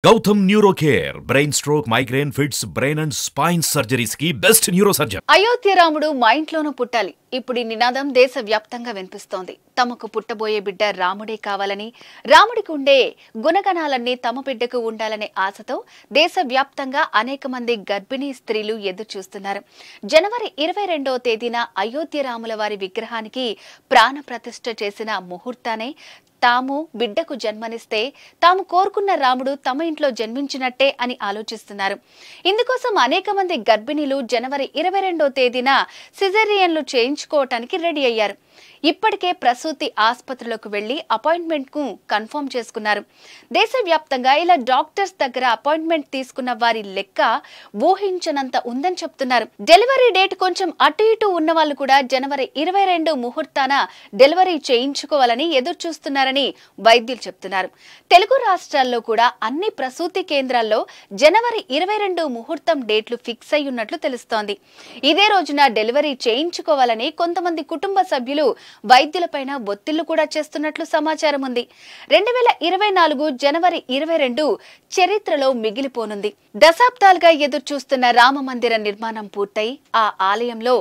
Gautam Neurocare, brain stroke, migraine, fits, brain and spine surgeries की best neurosurgeon. Ayodhya రాముడు మా ఇంట్లోనూ పుట్టాలి. ఇప్పుడు ఈ నినాదం దేశవ్యాప్తంగా వినిపిస్తోంది. తమకు పుట్టబోయే బిడ్డ రాముడే కావాలని, రాముడికి ఉండే గుణగణాలన్నీ తమ బిడ్డకు ఉండాలనే ఆశతో దేశవ్యాప్తంగా అనేక మంది గర్భిణీ స్త్రీలు ఎదురు చూస్తున్నారు. జనవరి 22వ తేదీన అయోధ్య రాముల వారి విగ్రహానికి ప్రాణ ప్రతిష్ఠ చేసిన ముహూర్తానే తాము బిడ్డకు జన్మనిస్తే తాము కోరుకున్న రాముడు తమ ఇంట్లో జన్మించినట్టే అని ఆలోచిస్తున్నారు. ఇందుకోసం అనేక మంది గర్భిణీలు జనవరి 22వ తేదీన సిజేరియన్లు చేయించుకోవటానికి రెడీ అయ్యారు. ఇప్పటికే ప్రసూతి ఆసుపత్రులకు వెళ్లి అపాయింట్మెంట్ కు కన్ఫర్మ్ చేసుకున్నారు. దేశవ్యాప్తంగా ఇలా డాక్టర్స్ దగ్గర అపాయింట్మెంట్ తీసుకున్న వారి లెక్క ఊహించనంత ఉందని చెప్తున్నారు. డెలివరీ డేట్ కొంచెం అటు ఇటు ఉన్న వాళ్ళు కూడా జనవరి 22 ముహూర్తాన డెలివరీ చేయించుకోవాలని ఎదురు చూస్తున్నారని వైద్యులు చెప్తున్నారు. తెలుగు రాష్ట్రాల్లో కూడా అన్ని ప్రసూతి కేంద్రాల్లో జనవరి 22 ముహూర్తం డేట్లు ఫిక్స్ అయి ఉన్నట్లు తెలుస్తోంది. ఇదే రోజున డెలివరీ చేయించుకోవాలని కొంతమంది కుటుంబ సభ్యులు వైద్యులపైన ఒత్తిళ్లు కూడా చేస్తున్నట్లు సమాచారం ఉంది. 2024 జనవరి 22 చరిత్రలో మిగిలిపోనుంది. దశాబ్దాలుగా ఎదురు చూస్తున్న రామ మందిర నిర్మాణం పూర్తయి ఆ ఆలయంలో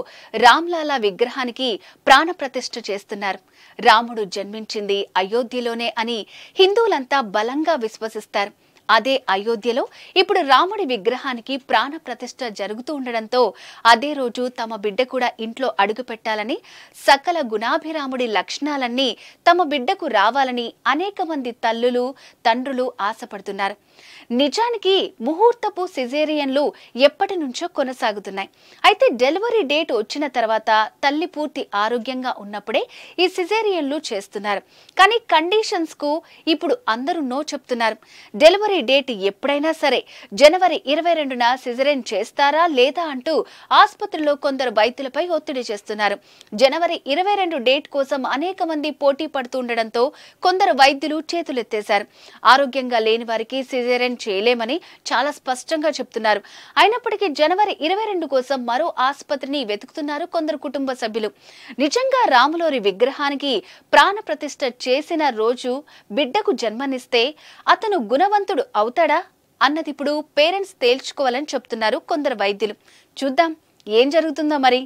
రామ్లాలా విగ్రహానికి ప్రాణ ప్రతిష్ఠ చేస్తున్నారు. రాముడు జన్మించింది అయోధ్యలోనే అని హిందువులంతా బలంగా విశ్వసిస్తారు. అదే అయోధ్యలో ఇప్పుడు రాముడి విగ్రహానికి ప్రాణ ప్రతిష్ఠ జరుగుతూ ఉండడంతో అదే రోజు తమ బిడ్డ కూడా ఇంట్లో అడుగు పెట్టాలని, సకల గుణాభిరాముడి లక్షణాలన్నీ తమ బిడ్డకు రావాలని అనేక మంది తల్లులు తండ్రులు ఆశపడుతున్నారు. నిజానికి ముహూర్తపు సిజేరియన్లు ఎప్పటి నుంచో కొనసాగుతున్నాయి. అయితే డెలివరీ డేట్ వచ్చిన తర్వాత తల్లి పూర్తి ఆరోగ్యంగా ఉన్నప్పుడే ఈ సిజేరియన్లు చేస్తున్నారు. కానీ కండిషన్స్ కు ఇప్పుడు అందరూ నో చెప్తున్నారు. డెలివరీ డేట్ ఎప్పుడైనా సరే జనవరి 22న సిజరేన్ చేస్తారా లేదా అంటూ ఆసుపత్రిలో కొందరు వైద్యులపై ఒత్తిడి చేస్తున్నారు. జనవరి 22 డేట్ కోసం అనేక మంది పోటీ పడుతుండటంతో కొందరు వైద్యులు చేతులెత్తేశారు. ఆరోగ్యంగా లేని వారికి సిజరేన్ చేయలేమని చాలా స్పష్టంగా చెప్తున్నారు. అయినప్పటికీ జనవరి 22 కోసం మరో ఆసుపత్రిని వెతుకుతున్నారు కొందరు కుటుంబ సభ్యులు. నిజంగా రాములోరి విగ్రహానికి ప్రాణ ప్రతిష్ఠ చేసిన రోజు బిడ్డకు జన్మనిస్తే అతను గుణవంతుడు అవుతాడా అన్నది ఇప్పుడు పేరెంట్స్ తేల్చుకోవాలని చెప్తున్నారు కొందరు వైద్యులు. చూద్దాం ఏం జరుగుతుందో మరి.